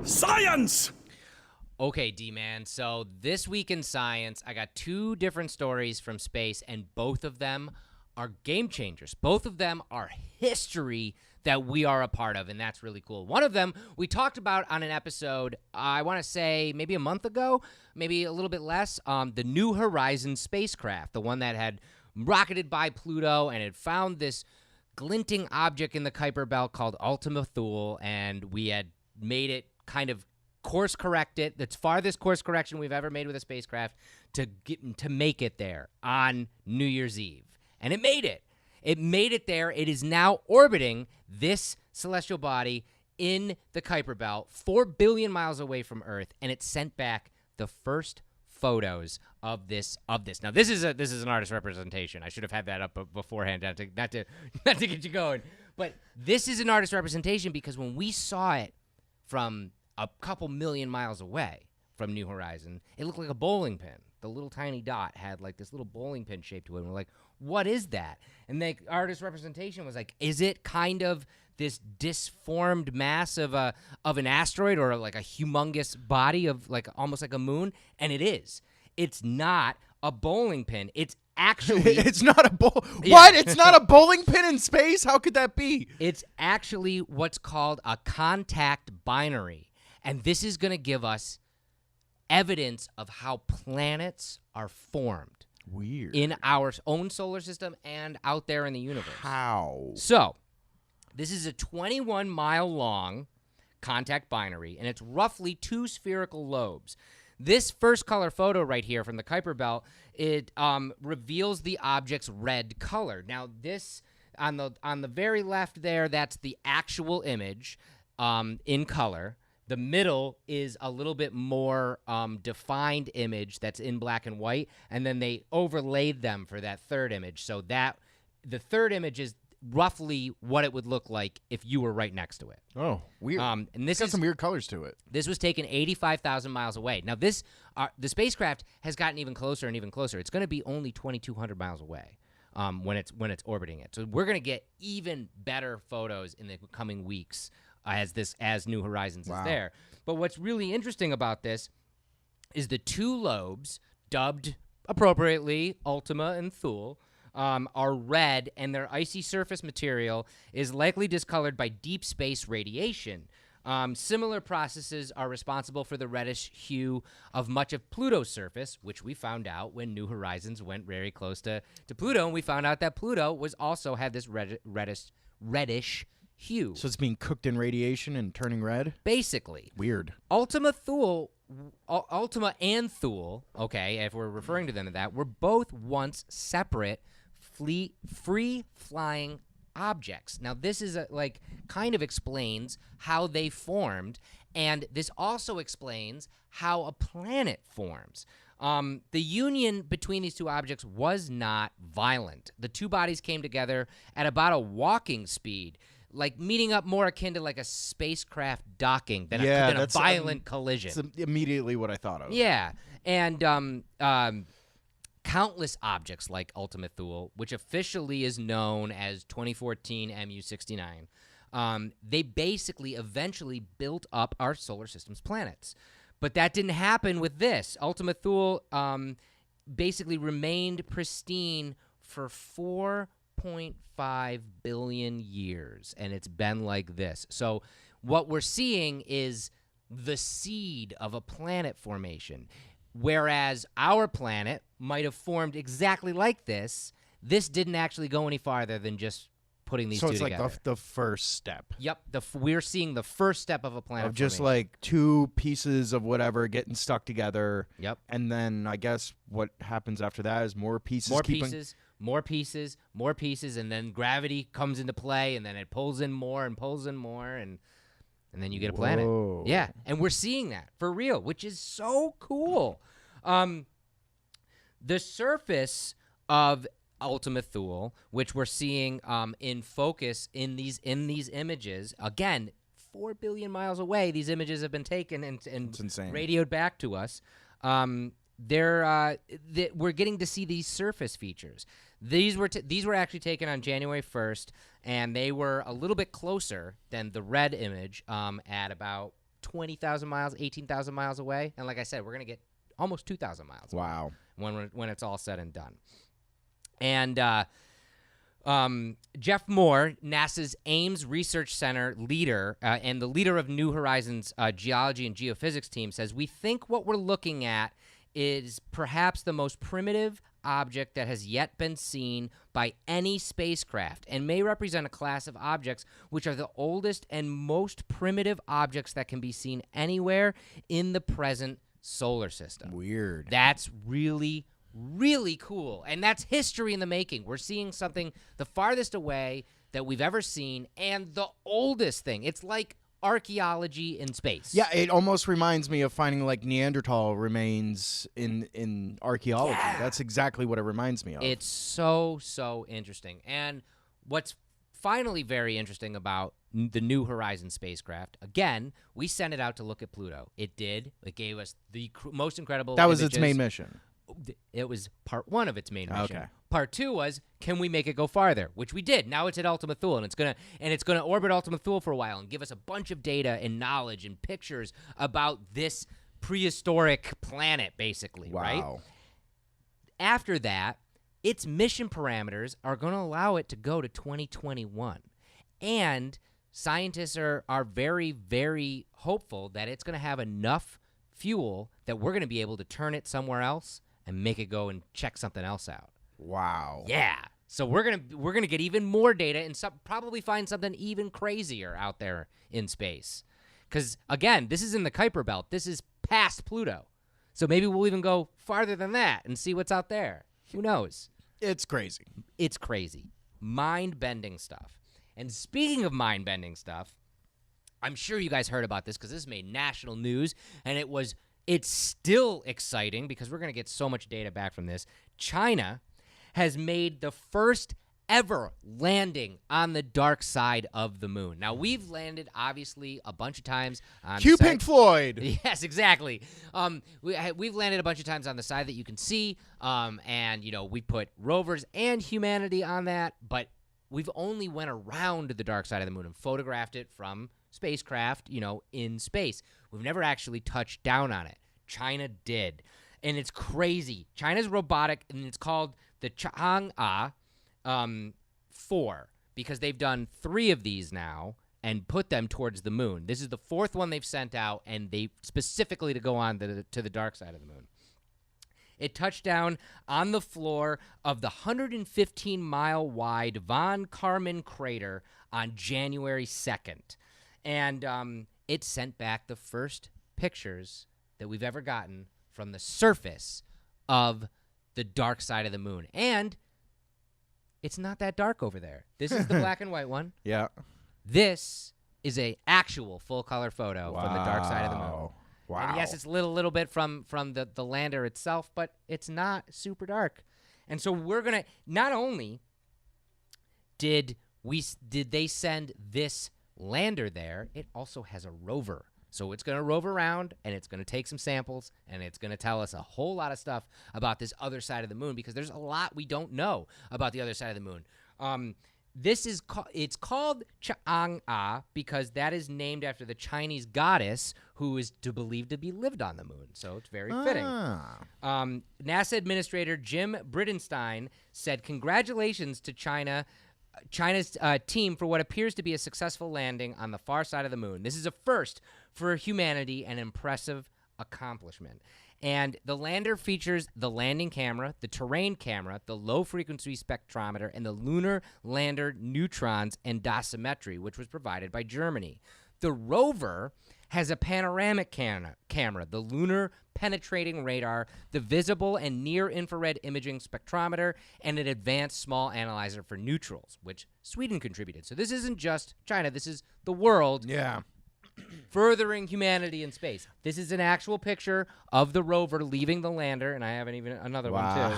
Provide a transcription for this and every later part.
Science! Okay, D-Man, so this week in science, I got two different stories from space, and both of them are game changers. Both of them are history that we are a part of, and that's really cool. One of them we talked about on an episode, I want to say maybe a month ago, maybe a little bit less, the New Horizons spacecraft, the one that had rocketed by Pluto and had found this glinting object in the Kuiper Belt called Ultima Thule, and we had made it kind of course correct it. That's farthest course correction we've ever made with a spacecraft to make it there on New Year's Eve. And it made it. It made it there. It is now orbiting this celestial body in the Kuiper Belt, 4 billion miles away from Earth, and it sent back the first photos of this. Now, this is an artist representation. I should have had that up beforehand, not to get you going. But this is an artist representation because when we saw it from a couple million miles away from New Horizon, it looked like a bowling pin. The little tiny dot had like this little bowling pin shape to it. And we're like, what is that? And the artist representation was like, is it kind of this disformed mass of an asteroid or like a humongous body of like almost like a moon? And it is. It's not a bowling pin. It's actually it's not a Yeah. What? It's not a bowling pin in space? How could that be? It's actually what's called a contact binary. And this is going to give us evidence of how planets are formed. Weird. In our own solar system and out there in the universe. How? So, this is a 21-mile long contact binary, and it's roughly 2 spherical lobes. This first color photo right here from the Kuiper Belt, it reveals the object's red color. Now, this on the very left there, that's the actual image in color. The middle is a little bit more defined image that's in black and white, and then they overlaid them for that third image. So that the third image is roughly what it would look like if you were right next to it. Oh, weird. And this It's got some weird colors to it. This was taken 85,000 miles away. Now, the spacecraft has gotten even closer and even closer. It's going to be only 2,200 miles away when it's orbiting it. So we're going to get even better photos in the coming weeks as New Horizons is there. But what's really interesting about this is the 2 lobes, dubbed appropriately Ultima and Thule, are red, and their icy surface material is likely discolored by deep space radiation. Similar processes are responsible for the reddish hue of much of Pluto's surface, which we found out when New Horizons went very close to Pluto, and we found out that Pluto had this reddish hue. So it's being cooked in radiation and turning red? Basically. Weird. Ultima and Thule, okay, if we're referring to them as that, were both once separate free-flying objects. Now, this is kind of explains how they formed, and this also explains how a planet forms. The union between these two objects was not violent. The two bodies came together at about a walking speed, like meeting up more akin to like a spacecraft docking than a violent collision. That's immediately what I thought of. Yeah, and countless objects like Ultima Thule, which officially is known as 2014 MU69, they basically eventually built up our solar system's planets. But that didn't happen with this. Ultima Thule basically remained pristine for 4.5 billion years, and it's been like this. So what we're seeing is the seed of a planet formation. Whereas our planet might have formed exactly like this, this didn't actually go any farther than just putting these two together. So it's like the first step. Yep, we're seeing the first step of a planet of just formation. like 2 pieces of whatever getting stuck together. Yep. And then I guess what happens after that is more pieces. More pieces, and then gravity comes into play, and then it pulls in more, and then you get a planet. Whoa. Yeah, and we're seeing that for real, which is so cool. The surface of Ultima Thule, which we're seeing in focus in these images, again, 4 billion miles away, these images have been taken and radioed back to us. We're getting to see these surface features. These were actually taken on January 1st, and they were a little bit closer than the red image at about 20,000 miles, 18,000 miles away. And like I said, we're going to get almost 2,000 miles away Wow. when it's all said and done. And Jeff Moore, NASA's Ames Research Center leader and the leader of New Horizons geology and geophysics team, says, "We think what we're looking at is perhaps the most primitive object that has yet been seen by any spacecraft and may represent a class of objects which are the oldest and most primitive objects that can be seen anywhere in the present solar system." Weird. That's really, really cool. And that's history in the making. We're seeing something the farthest away that we've ever seen and the oldest thing. It's like archaeology in space. Yeah, it almost reminds me of finding like Neanderthal remains in archaeology. Yeah. That's exactly what it reminds me of. It's so interesting. And what's finally very interesting about the New Horizons spacecraft, again, we sent it out to look at Pluto. It did. It gave us the most incredible that was images. its main mission. It was part one of its main mission. Okay. Part two was, can we make it go farther? Which we did. Now it's at Ultima Thule, and it's gonna orbit Ultima Thule for a while and give us a bunch of data and knowledge and pictures about this prehistoric planet, basically. Wow. Right? After that, its mission parameters are going to allow it to go to 2021, and scientists are very, very hopeful that it's going to have enough fuel that we're going to be able to turn it somewhere else and make it go and check something else out. Wow. Yeah. So we're gonna get even more data and probably find something even crazier out there in space. Because again, this is in the Kuiper Belt. This is past Pluto. So maybe we'll even go farther than that and see what's out there. Who knows? It's crazy. It's crazy. Mind-bending stuff. And speaking of mind-bending stuff, I'm sure you guys heard about this because this made national news, and it's still exciting because we're going to get so much data back from this. China has made the first ever landing on the dark side of the moon. Now, we've landed, obviously, a bunch of times on Cue the Pink side. Floyd. Yes, exactly. We've landed a bunch of times on the side that you can see, and, we put rovers and humanity on that, but we've only went around the dark side of the moon and photographed it from spacecraft, in space. We've never actually touched down on it. China did. And it's crazy. China's robotic, and it's called the Chang'e 4 because they've done 3 of these now and put them towards the moon. This is the 4th one they've sent out, and they specifically to go on to the dark side of the moon. It touched down on the floor of the 115-mile-wide Von Karman crater on January 2nd. And it sent back the first pictures that we've ever gotten from the surface of the dark side of the moon. And it's not that dark over there. This is the black and white one. Yeah. This is a actual full-color photo from the dark side of the moon. Wow. And yes, it's a little bit from the lander itself, but it's not super dark. And so we're going to, not only did they send this lander there, it also has a rover. So it's going to rove around, and it's going to take some samples, and it's going to tell us a whole lot of stuff about this other side of the moon because there's a lot we don't know about the other side of the moon. It's called Chang'e because that is named after the Chinese goddess who is believed to be lived on the moon. So it's very fitting. NASA Administrator Jim Bridenstine said, "Congratulations to China's team for what appears to be a successful landing on the far side of the moon. This is a first for humanity, an impressive accomplishment." And the lander features the landing camera, the terrain camera, the low-frequency spectrometer, and the lunar lander neutrons and dosimetry, which was provided by Germany. The rover has a panoramic camera, the lunar penetrating radar, the visible and near-infrared imaging spectrometer, and an advanced small analyzer for neutrals, which Sweden contributed. So this isn't just China. This is the world. Yeah. Furthering humanity in space. This is an actual picture of the rover leaving the lander, and I have even another one too.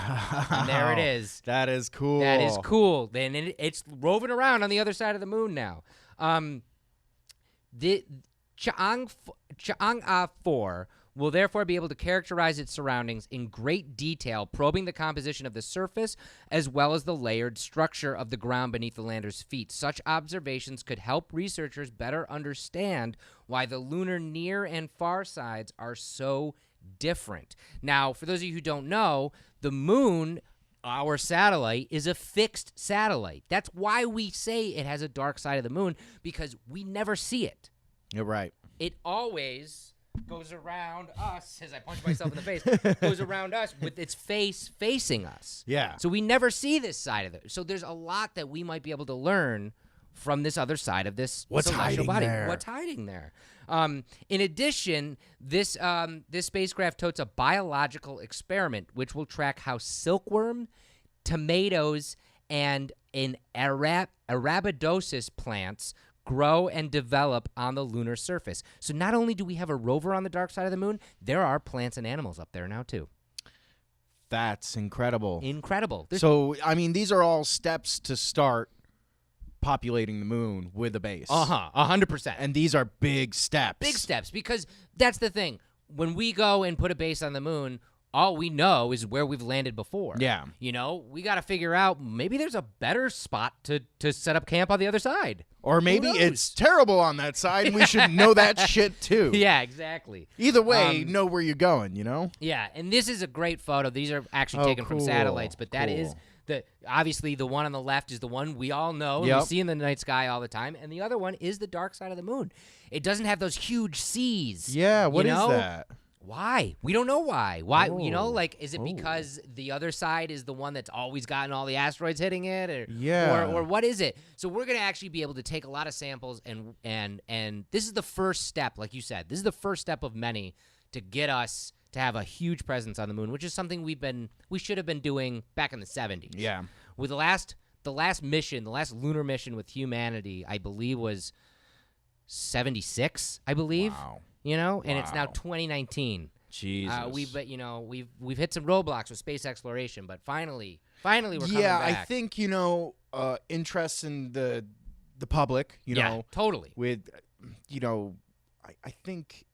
And there it is. That is cool. That is cool. Then it's roving around on the other side of the moon now. The Chang'e 4 will therefore be able to characterize its surroundings in great detail, probing the composition of the surface as well as the layered structure of the ground beneath the lander's feet. Such observations could help researchers better understand why the lunar near and far sides are so different. Now, for those of you who don't know, the moon, our satellite, is a fixed satellite. That's why we say it has a dark side of the moon, because we never see it. You're right. It always goes around us, as I punch myself in the face, goes around us with its face facing us. Yeah. So we never see this side of it. So there's a lot that we might be able to learn from this other side of this celestial hiding body. there? What's hiding there? In addition, this spacecraft totes a biological experiment which will track how silkworm, tomatoes, and Arabidopsis plants grow and develop on the lunar surface. So not only do we have a rover on the dark side of the moon, there are plants and animals up there now too. That's incredible. Incredible. So, I mean, these are all steps to start populating the moon with a base. 100%. And these are big steps. Big steps, because that's the thing. When we go and put a base on the moon, all we know is where we've landed before. Yeah. You know, we got to figure out maybe there's a better spot to set up camp on the other side. Or maybe knows? it's terrible on that side, and we should know that shit too. Yeah, exactly. Either way, know where you're going, you know? Yeah, and this is a great photo. These are actually taken from cool. satellites, but that Cool. is obviously the one on the left is the one we all know and Yep. we see in the night sky all the time, and the other one is the dark side of the moon. It doesn't have those huge seas. Yeah, what is know? that? Why? We don't know why. Why? You know, Oh. like, is it because the other side is the one that's always gotten all the asteroids hitting it, or Yeah. or what is it? So we're gonna actually be able to take a lot of samples, and this is the first step, like you said. This is the first step of many to get us to have a huge presence on the moon, which is something we should have been doing back in the 70s. Yeah. With the last mission, the last lunar mission with humanity, I believe was 76. I believe. Wow. You know, and it's now Wow. 2019. Jesus. Jesus. We've hit some roadblocks with space exploration, but finally we're coming back. Yeah, I think, interest in the public, you know, totally. with, I think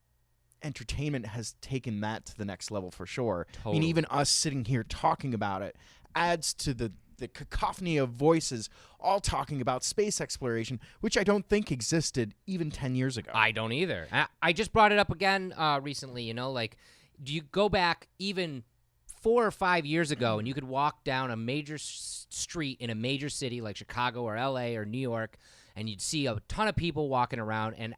entertainment has taken that to the next level for sure. I Totally. mean, even us sitting here talking about it adds to the cacophony of voices all talking about space exploration, which I don't think existed even 10 years ago. I don't either. I just brought it up again recently, you know, like, do you go back even 4 or 5 years ago and you could walk down a major street in a major city like Chicago or LA or New York, and you'd see a ton of people walking around, and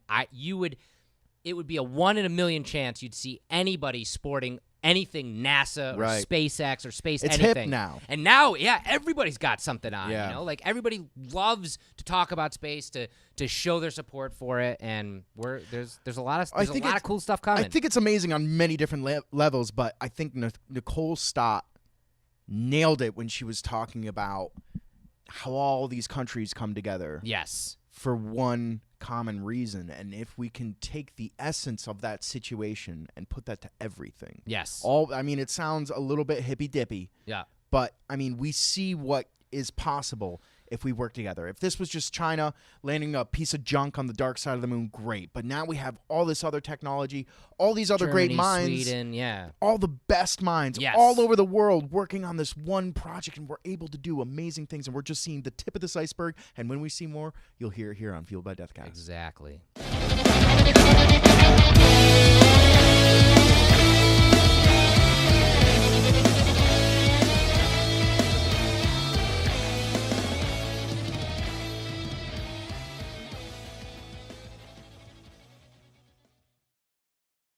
it would be a 1 in a million chance you'd see anybody sporting anything NASA or Right. SpaceX or space It's anything. hip now. And now, yeah, everybody's got something on, Yeah. you know? Like, everybody loves to talk about space, to show their support for it, and there's a lot of cool stuff coming. I think it's amazing on many different levels, but I think Nicole Stott nailed it when she was talking about how all these countries come together Yes. for one common reason, and if we can take the essence of that situation and put that to everything. Yes. I mean, it sounds a little bit hippy-dippy, Yeah. but I mean, we see what is possible if we work together. If this was just China landing a piece of junk on the dark side of the moon, great. But now we have all this other technology, all these other great Germany, minds, Sweden, yeah. all the best minds Yes. all over the world working on this one project, and we're able to do amazing things, and we're just seeing the tip of this iceberg. And when we see more, you'll hear it here on Fueled by Deathcast. Exactly.